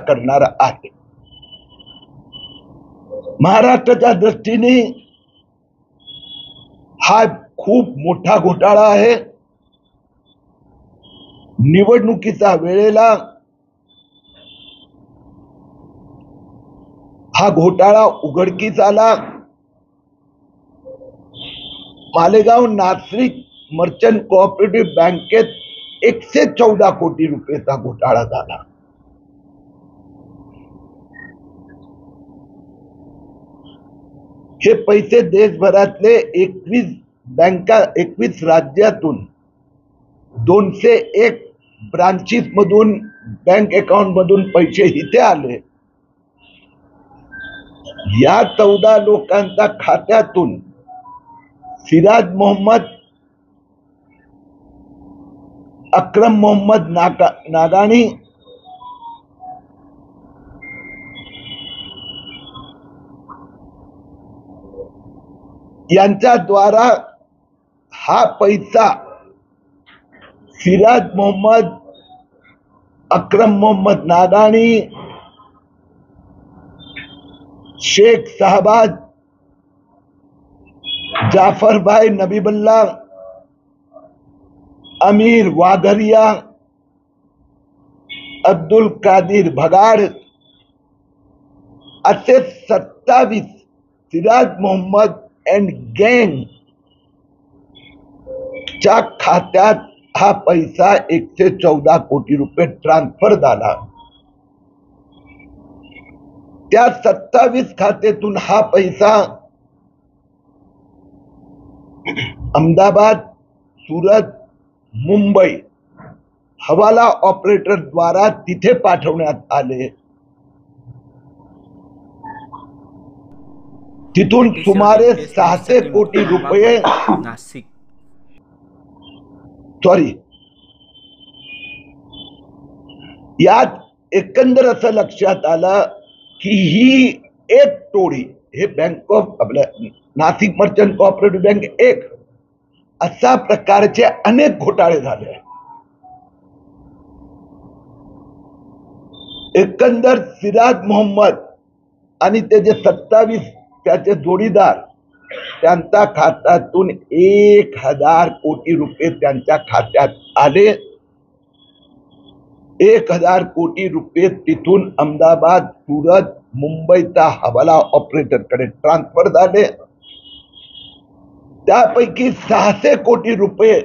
करणारा आहे। महाराष्ट्राच्या दृष्टीने हा खूप मोठा घोटाळा आहे। निवडणुकीच्या वेळेला हा घोटाळा उघडकीस आला। मालेगाव नागरिक मर्चंट कोऑपरेटिव्ह बँकेत 114 कोटी रुपयेचा घोटाळा झाला। हे पैसे देशभरातले 21 राज्यातून 201 ब्रांचेस मधून बँक अकाउंट मधून पैसे इथे आले। या 14 लोकांच्या खात्यातून सिराज मोहम्मद, अक्रम मोहम्मद नागानी, यांच्या द्वारा हा पैसा सिराज मोहम्मद, अक्रम मोहम्मद नागानी, शेख साहबाज, जाफर भाई नबीबुल्ला, अमीर वाघरिया, अब्दुल कादिर भगाड़ असे 27 सिराज मोहम्मद एंड गँग च्या खात्यात हा पैसा 114 कोटी रुपये ट्रान्सफर झाला। त्या 27 खात्यातून हा पैसा अहमदाबाद, सूरत, मुंबई हवाला ऑपरेटर द्वारा तिथे पाठवण्यात आले। तिथून सुमारे 600 कोटी रुपये नाशिक यात एकंदर असं लक्षात आलं की ही एक टोळी, हे बँक ऑफ आपल्या नाशिक मर्चंट कोऑपरेटिव्ह बँक एक अशा प्रकारचे अनेक घोटाळे झाले। एकंदर सिराज मोहम्मद आणि त्याचे 27 त्याचे जोडीदार त्यांच्या खात्यातून 1000 कोटी रुपये त्यांच्या खात्यात आले। 1000 कोटी रुपये तिथून अहमदाबाद, सूरत, मुंबईचा हवाला ऑपरेटर कडे ट्रान्सफर झाले। त्यापैकी 600 कोटी रुपये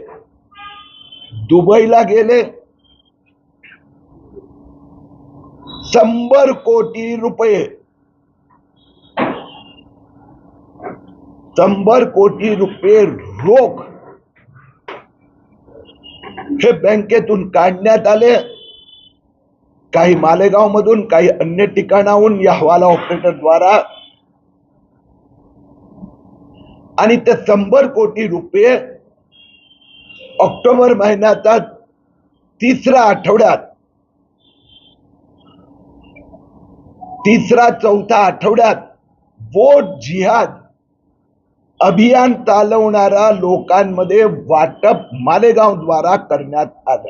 दुबईला गेले। 100 कोटी रुपये 100 कोटी रुपये रोख हे बँकेतून काढण्यात आले। काही मालेगाव मधून, काही अन्य ठिकाणाहून या हवाला ऑपरेटर द्वारा, आणि ते 100 कोटी रुपये ऑक्टोबर महिन्याचा 3रा आठवड्यात, 3-4 आठवड्यात वोट जिहाद अभियान चालवणाऱ्या लोकांमध्ये वाटप मालेगाव द्वारा करण्यात आलं।